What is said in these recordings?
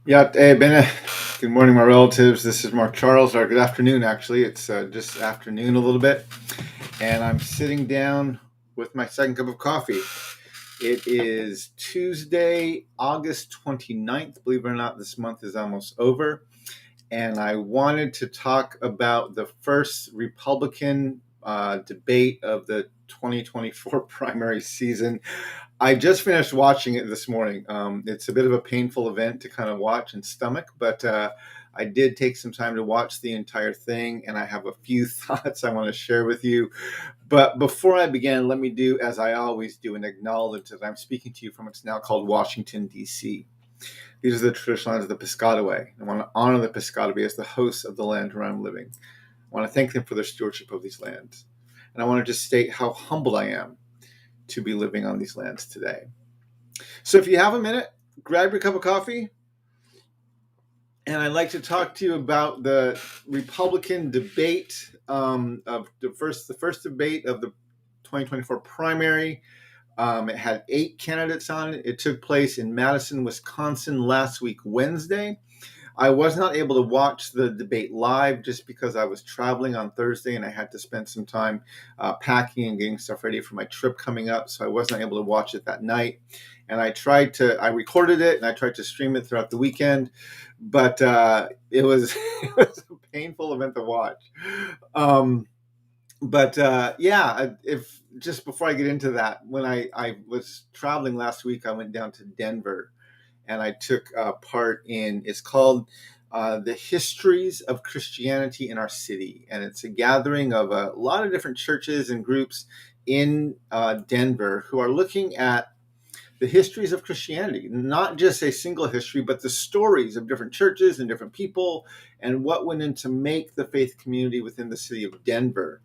Yeah, hey, Bennett. Good morning, my relatives. This is Mark Charles, or good afternoon, actually. It's just afternoon a little bit. And I'm sitting down with my second cup of coffee. It is Tuesday, August 29th. Believe it or not, this month is almost over. And I wanted to talk about the first Republican debate of the 2024 primary season. I just finished watching it this morning. It's a bit of a painful event to kind of watch and stomach, but I did take some time to watch the entire thing, and I have a few thoughts I want to share with you. But before I begin, let me do as I always do and acknowledge that I'm speaking to you from what's now called Washington, D.C. These are the traditional lands of the Piscataway. I want to honor the Piscataway as the hosts of the land where I'm living. I want to thank them for their stewardship of these lands. And I want to just state how humbled I am to be living on these lands today. So if you have a minute, grab your cup of coffee, and I'd like to talk to you about the Republican debate of the first debate of the 2024 primary. It had 8 candidates on it. It took place in Madison, Wisconsin last week, Wednesday. I was not able to watch the debate live just because I was traveling on Thursday and I had to spend some time packing and getting stuff ready for my trip coming up. So I was not able to watch it that night. And I recorded it and I tried to stream it throughout the weekend, but it was, it was a painful event to watch. Um, but yeah, if just before I get into that, when I was traveling last week, I went down to Denver and I took part in. It's called the Histories of Christianity in Our City, and it's a gathering of a lot of different churches and groups in Denver who are looking at the histories of Christianity, not just a single history, but the stories of different churches and different people and what went into make the faith community within the city of Denver.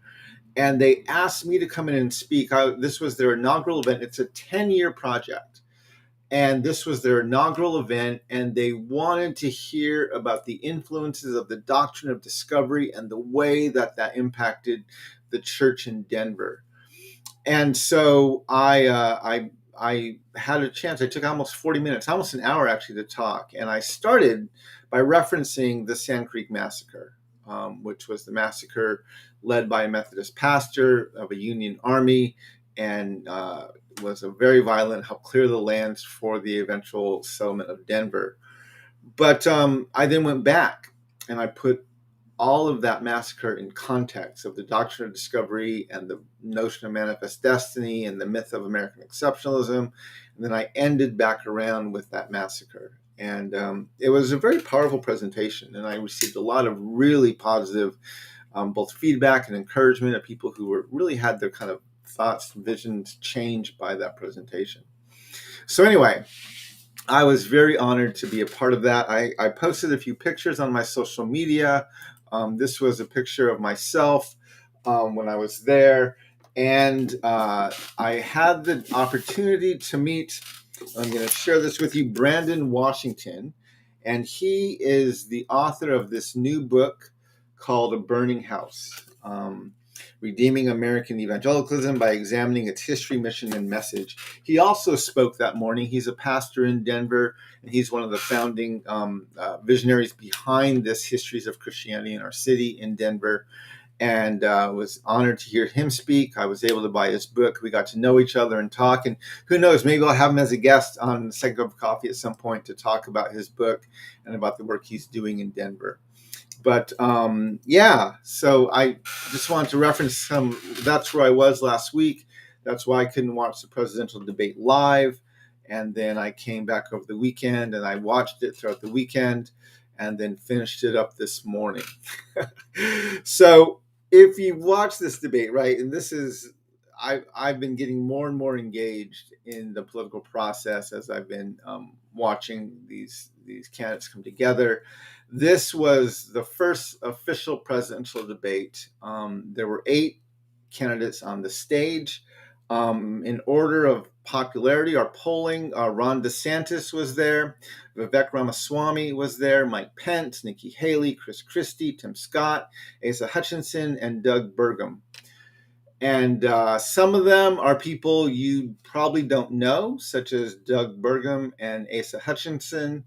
And they asked me to come in and speak. This was their inaugural event. It's a 10-year project, and this was their inaugural event, and they wanted to hear about the influences of the doctrine of discovery and the way that that impacted the church in Denver. And so I had a chance. I took almost 40 minutes, almost an hour actually, to talk, and I started by referencing the Sand Creek Massacre, which was the massacre led by a Methodist pastor of a Union Army, and was a very violent, helped clear the lands for the eventual settlement of Denver. But I then went back and I put all of that massacre in context of the doctrine of discovery and the notion of manifest destiny and the myth of American exceptionalism. And then I ended back around with that massacre. And it was a very powerful presentation. And I received a lot of really positive both feedback and encouragement of people who were really had their kind of thoughts and visions changed by that presentation. So anyway, I was very honored to be a part of that. I posted a few pictures on my social media. This was a picture of myself when I was there. And I had the opportunity to meet, I'm going to share this with you, Brandon Washington. And he is the author of this new book called A Burning House. Redeeming American Evangelicalism by Examining Its History, Mission, and Message. He also spoke that morning. He's a pastor in Denver, and he's one of the founding visionaries behind this Histories of Christianity in Our City in Denver. And was honored to hear him speak. I was able to buy his book. We got to know each other and talk. And who knows, maybe I'll have him as a guest on the Second Cup of Coffee at some point to talk about his book and about the work he's doing in Denver. But yeah, so I just wanted to reference some. That's where I was last week. That's why I couldn't watch the presidential debate live. And then I came back over the weekend and I watched it throughout the weekend and then finished it up this morning. So if you watch this debate, right, and this is, I've been getting more and more engaged in the political process as I've been watching these candidates come together. This was the first official presidential debate. There were 8 candidates on the stage. In order of popularity or polling, Ron DeSantis was there, Vivek Ramaswamy was there, Mike Pence, Nikki Haley, Chris Christie, Tim Scott, Asa Hutchinson, and Doug Burgum. And some of them are people you probably don't know, such as Doug Burgum and Asa Hutchinson.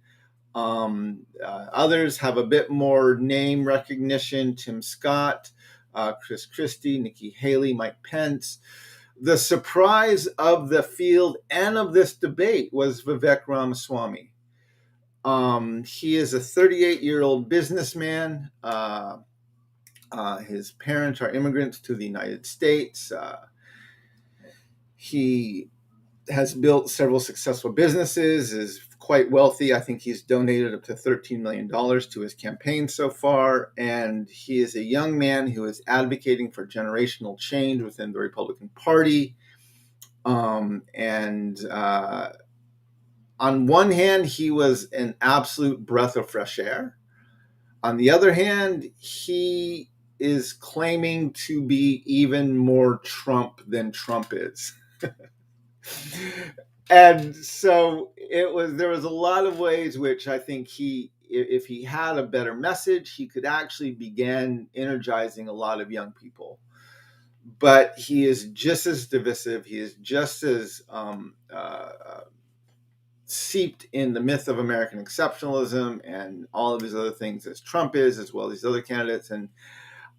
Others have a bit more name recognition: Tim Scott, Chris Christie, Nikki Haley, Mike Pence. The surprise of the field and of this debate was Vivek Ramaswamy. He is a 38-year-old businessman. His parents are immigrants to the United States. He has built several successful businesses, is quite wealthy. I think he's donated up to $13 million to his campaign so far. And he is a young man who is advocating for generational change within the Republican Party. On one hand, he was an absolute breath of fresh air. On the other hand, he is claiming to be even more Trump than Trump is. And so there was a lot of ways which I think if he had a better message, he could actually begin energizing a lot of young people. But he is just as divisive. He is just as seeped in the myth of American exceptionalism and all of these other things as Trump is, as well as these other candidates. And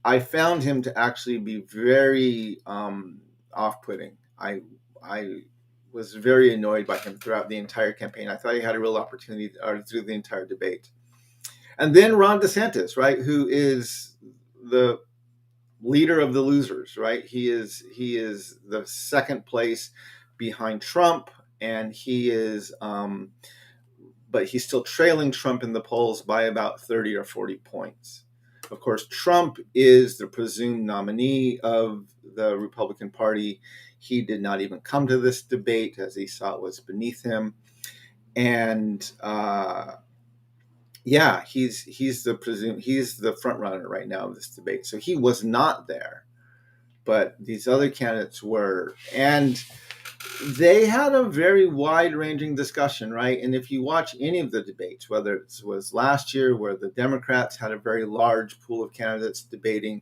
I found him to actually be very off-putting. I was very annoyed by him throughout the entire campaign. I thought he had a real opportunity through the entire debate. And then Ron DeSantis, right, who is the leader of the losers, right? He is the second place behind Trump, and but he's still trailing Trump in the polls by about 30 or 40 points. Of course, Trump is the presumed nominee of the Republican Party. He did not even come to this debate, as he saw it was beneath him. And he's the front runner right now of this debate. So he was not there, but these other candidates were, and they had a very wide-ranging discussion, right? And if you watch any of the debates, whether it was last year where the Democrats had a very large pool of candidates debating,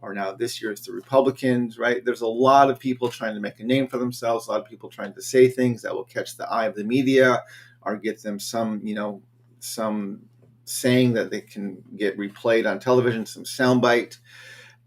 or now this year it's the Republicans, right? There's a lot of people trying to make a name for themselves, a lot of people trying to say things that will catch the eye of the media or get them some saying that they can get replayed on television, some soundbite.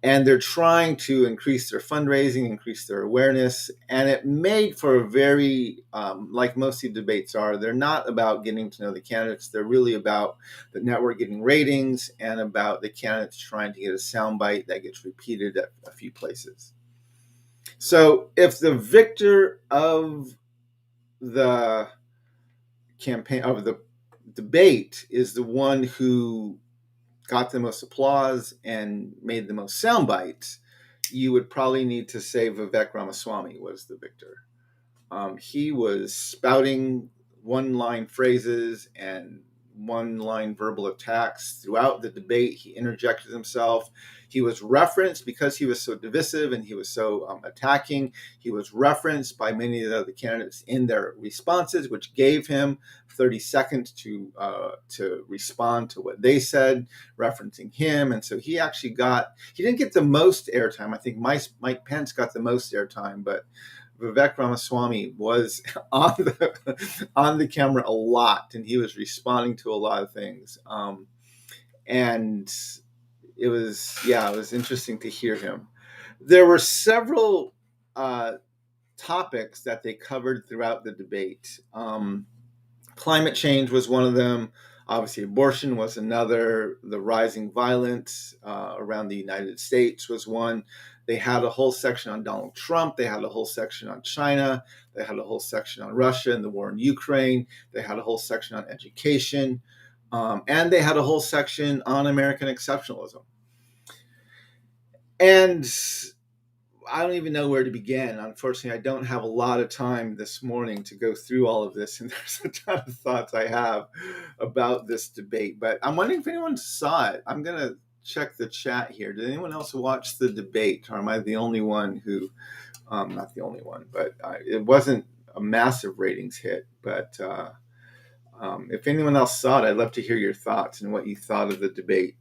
And they're trying to increase their fundraising, increase their awareness. And it made for a very, like most of the debates are, they're not about getting to know the candidates. They're really about the network getting ratings and about the candidates trying to get a soundbite that gets repeated at a few places. So if the victor of the campaign, of the debate, is the one who got the most applause and made the most sound bites, you would probably need to say Vivek Ramaswamy was the victor. He was spouting one-line phrases and one-line verbal attacks throughout the debate. He interjected himself. He was referenced because he was so divisive and he was so attacking. He was referenced by many of the other candidates in their responses, which gave him 30 seconds to respond to what they said, referencing him. And so he didn't get the most airtime. I think Mike Pence got the most airtime, but Vivek Ramaswamy was on the camera a lot, and he was responding to a lot of things. And it was interesting to hear him. There were several topics that they covered throughout the debate. Climate change was one of them. Obviously, abortion was another. The rising violence around the United States was one. They had a whole section on Donald Trump. They had a whole section on China. They had a whole section on Russia and the war in Ukraine. They had a whole section on education. And they had a whole section on American exceptionalism. And I don't even know where to begin. Unfortunately, I don't have a lot of time this morning to go through all of this, and there's a ton of thoughts I have about this debate. But I'm wondering if anyone saw it. I'm going to check the chat here. Did anyone else watch the debate, or am I the only one who, not the only one, but it wasn't a massive ratings hit. But if anyone else saw it, I'd love to hear your thoughts and what you thought of the debate.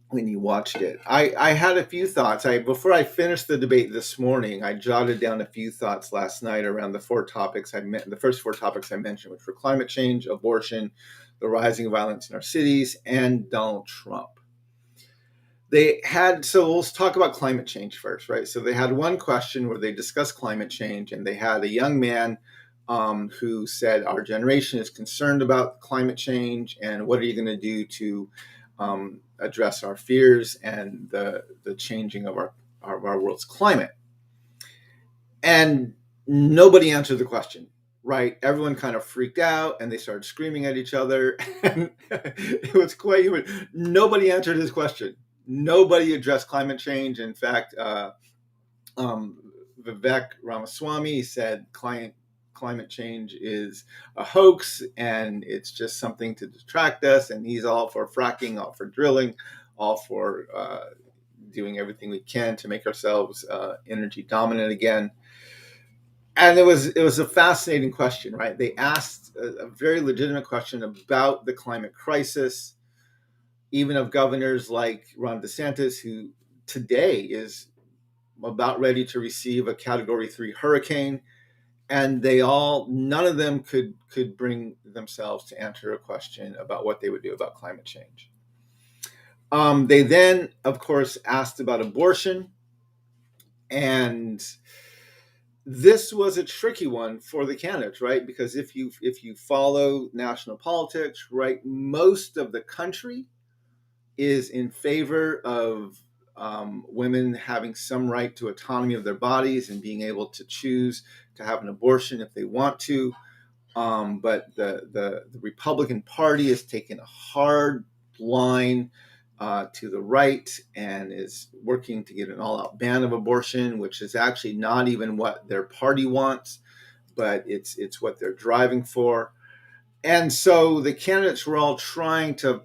when you watched it. I had a few thoughts. Before I finished the debate this morning, I jotted down a few thoughts last night around the the first four topics I mentioned, which were climate change, abortion, the rising violence in our cities, and Donald Trump. So let's talk about climate change first, right? So they had one question where they discussed climate change, and they had a young man who said, our generation is concerned about climate change, and what are you going to do to address our fears and the changing of our world's climate? And nobody answered the question, right? Everyone kind of freaked out and they started screaming at each other. And it was quite human. Nobody answered his question. Nobody addressed climate change. In fact, Vivek Ramaswamy said climate change is a hoax and it's just something to distract us. And he's all for fracking, all for drilling, all for doing everything we can to make ourselves energy dominant again. And it was a fascinating question, right? They asked a very legitimate question about the climate crisis, even of governors like Ron DeSantis, who today is about ready to receive a Category 3 hurricane, and none of them could bring themselves to answer a question about what they would do about climate change. They then, of course, asked about abortion, and this was a tricky one for the candidates, right? Because if you follow national politics, right, most of the country is in favor of women having some right to autonomy of their bodies and being able to choose to have an abortion if they want to. But the Republican Party has taken a hard line to the right and is working to get an all-out ban of abortion, which is actually not even what their party wants, but it's what they're driving for. And so the candidates were all trying to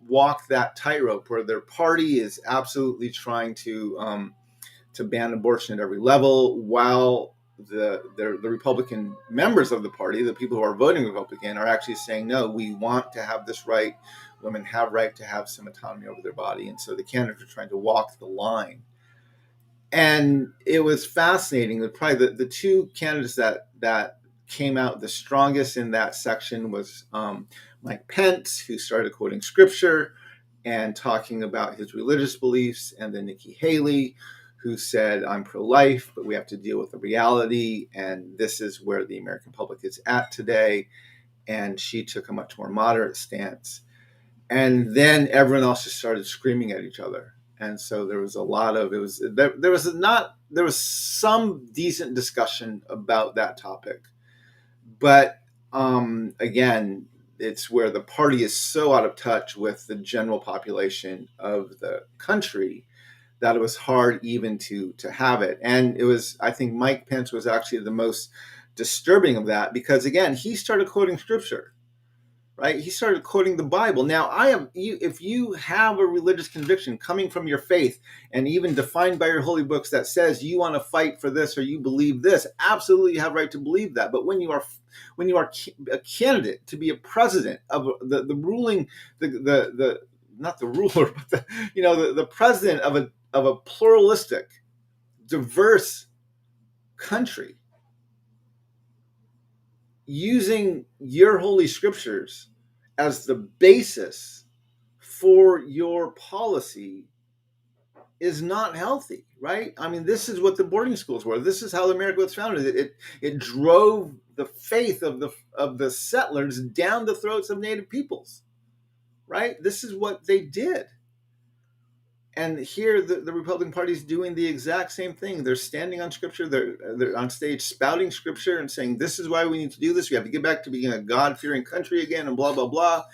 walk that tightrope where their party is absolutely trying to ban abortion at every level, while the Republican members of the party, the people who are voting Republican, are actually saying, no, we want to have this right. Women have right to have some autonomy over their body. And so the candidates are trying to walk the line. And it was fascinating that probably the two candidates that came out the strongest in that section was Mike Pence, who started quoting scripture and talking about his religious beliefs, and then Nikki Haley, who said, I'm pro-life, but we have to deal with the reality, and this is where the American public is at today. And she took a much more moderate stance. And then everyone else just started screaming at each other. And so there was a lot of, there was some decent discussion about that topic. But again, it's where the party is so out of touch with the general population of the country that it was hard even to have it. And I think Mike Pence was actually the most disturbing of that, because again, he started quoting scripture, right? He started quoting the Bible. Now, if you have a religious conviction coming from your faith and even defined by your holy books that says you want to fight for this or you believe this, absolutely you have right to believe that. But when you are a candidate to be a president of the ruling, the not the ruler, but the president of a pluralistic, diverse country, using your holy scriptures as the basis for your policy is not healthy, right? I mean, this is what the boarding schools were. This is how America was founded. It drove the faith of the settlers down the throats of native peoples, right? This is what they did. And here the Republican Party is doing the exact same thing. They're standing on scripture. They're on stage spouting scripture and saying, this is why we need to do this. We have to get back to being a God-fearing country again, and blah, blah, blah.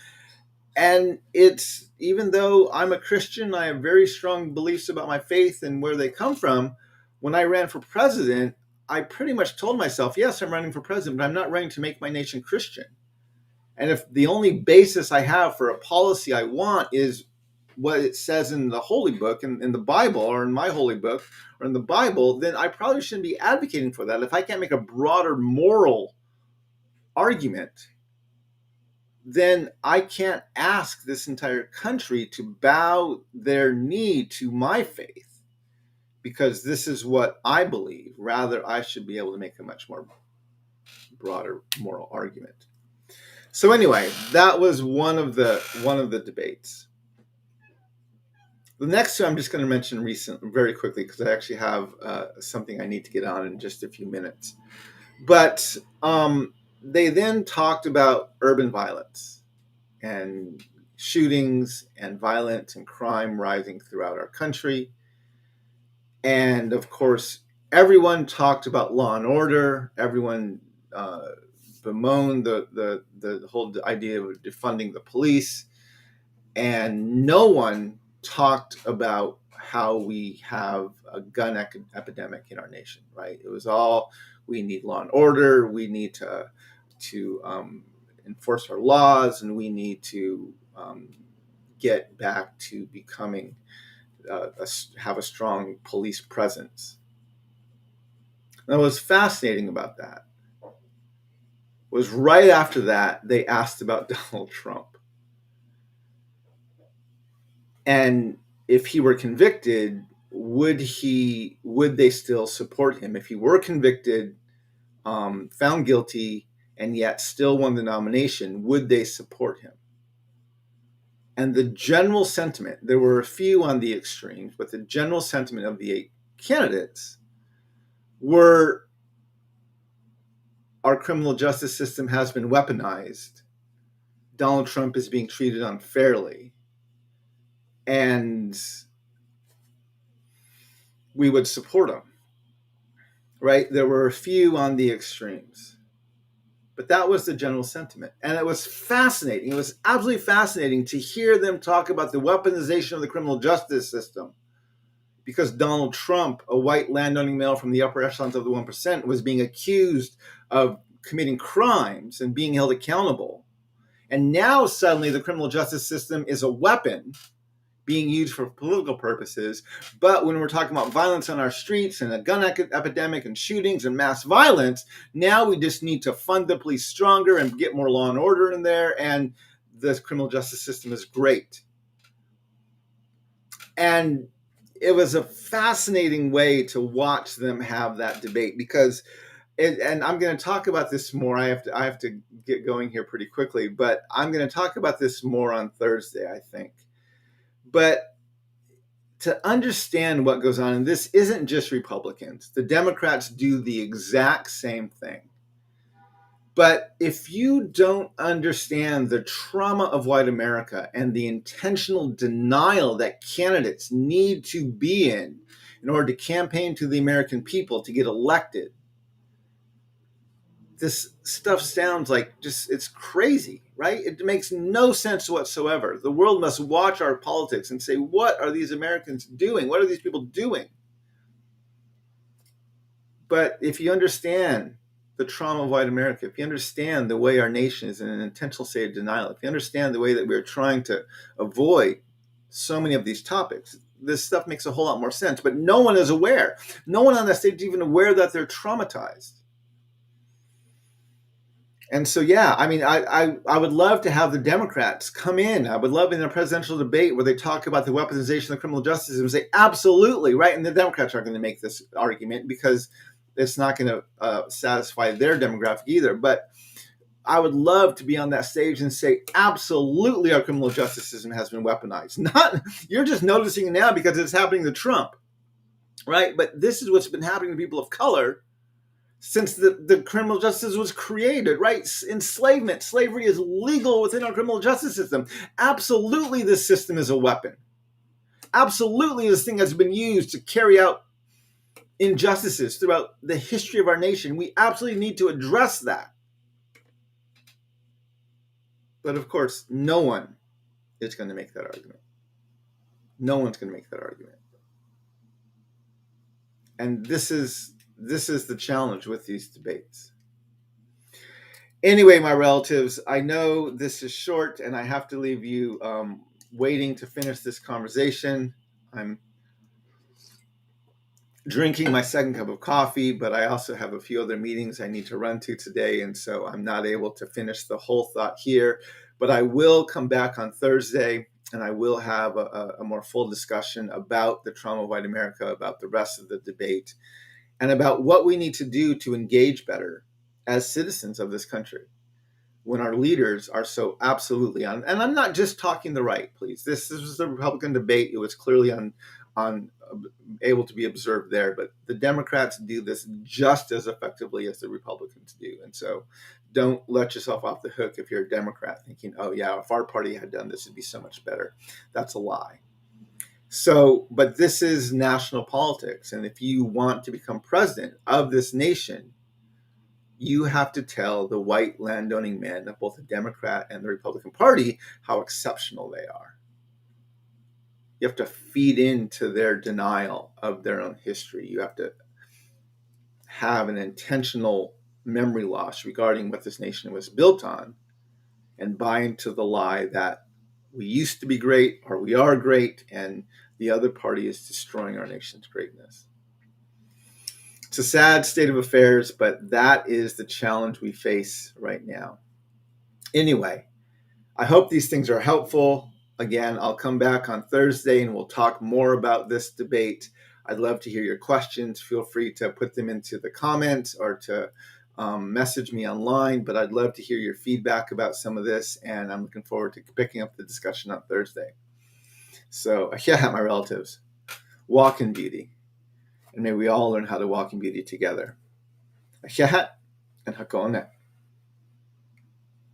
And it's, even though I'm a Christian, I have very strong beliefs about my faith and where they come from. When I ran for president, I pretty much told myself, yes, I'm running for president, but I'm not running to make my nation Christian. And if the only basis I have for a policy I want is what it says in the holy book, in the Bible, or in my holy book, or in the Bible, then I probably shouldn't be advocating for that. If I can't make a broader moral argument, then I can't ask this entire country to bow their knee to my faith because this is what I believe. Rather, I should be able to make a much more broader moral argument. So anyway, that was one of the debates. The next two I'm just going to mention very quickly because I actually have something I need to get on in just a few minutes. But they then talked about urban violence and shootings and violence and crime rising throughout our country. And of course, everyone talked about law and order. Everyone bemoaned the whole idea of defunding the police. And no one talked about how we have a gun epidemic in our nation, right? It was all, we need law and order, we need to enforce our laws, and we need to get back to becoming have a strong police presence. And what was fascinating about that was right after that, they asked about Donald Trump. And if he were convicted, would they still support him? If he were convicted, found guilty, and yet still won the nomination, would they support him? And the general sentiment, there were a few on the extremes, but the general sentiment of the 8 candidates were, our criminal justice system has been weaponized. Donald Trump is being treated unfairly. And we would support him, right? There were a few on the extremes, but that was the general sentiment. And it was fascinating. It was absolutely fascinating to hear them talk about the weaponization of the criminal justice system because Donald Trump, a white landowning male from the upper echelons of the 1%, was being accused of committing crimes and being held accountable. And now suddenly the criminal justice system is a weapon being used for political purposes. But when we're talking about violence on our streets and a gun epidemic and shootings and mass violence, now we just need to fund the police stronger and get more law and order in there. And the criminal justice system is great. And it was a fascinating way to watch them have that debate because and I'm going to talk about this more. I have to get going here pretty quickly, but I'm going to talk about this more on Thursday, I think. But to understand what goes on, and this isn't just Republicans, the Democrats do the exact same thing. But if you don't understand the trauma of white America and the intentional denial that candidates need to be in order to campaign to the American people to get elected, this stuff sounds like it's crazy, right? It makes no sense whatsoever. The world must watch our politics and say, what are these Americans doing? What are these people doing? But if you understand the trauma of white America, if you understand the way our nation is in an intentional state of denial, if you understand the way that we're trying to avoid so many of these topics, this stuff makes a whole lot more sense. But no one is aware. No one on that stage is even aware that they're traumatized. And so, yeah, I mean, I would love to have the Democrats come in. I would love in a presidential debate where they talk about the weaponization of the criminal justice system and say, absolutely, right? And the Democrats aren't going to make this argument because it's not going to satisfy their demographic either. But I would love to be on that stage and say, absolutely, our criminal justice system has been weaponized. Not, you're just noticing it now because it's happening to Trump, right? But this is what's been happening to people of color since the criminal justice was created, right? Enslavement, slavery is legal within our criminal justice system. Absolutely, this system is a weapon. Absolutely, this thing has been used to carry out injustices throughout the history of our nation. We absolutely need to address that. But of course, no one is going to make that argument. No one's going to make that argument. And this is the challenge with these debates. Anyway, my relatives, I know this is short and I have to leave you waiting to finish this conversation. I'm drinking my second cup of coffee, but I also have a few other meetings I need to run to today, and so I'm not able to finish the whole thought here. But I will come back on Thursday and I will have a more full discussion about the trauma of white America, about the rest of the debate, and about what we need to do to engage better as citizens of this country when our leaders are so absolutely on. And I'm not just talking the right, please. This was a Republican debate. It was clearly on able to be observed there, but the Democrats do this just as effectively as the Republicans do. And so don't let yourself off the hook if you're a Democrat thinking, oh yeah, if our party had done this, it'd be so much better. That's a lie. So, but this is national politics. And if you want to become president of this nation, you have to tell the white landowning men of both the Democrat and the Republican Party how exceptional they are. You have to feed into their denial of their own history. You have to have an intentional memory loss regarding what this nation was built on and buy into the lie that we used to be great or we are great and the other party is destroying our nation's greatness. It's a sad state of affairs, but that is the challenge we face right now. Anyway, I hope these things are helpful. Again, I'll come back on Thursday and we'll talk more about this debate. I'd love to hear your questions. Feel free to put them into the comments or to message me online, but I'd love to hear your feedback about some of this, and I'm looking forward to picking up the discussion on Thursday. So, yeah, my relatives, walk in beauty, and may we all learn how to walk in beauty together. And hakone.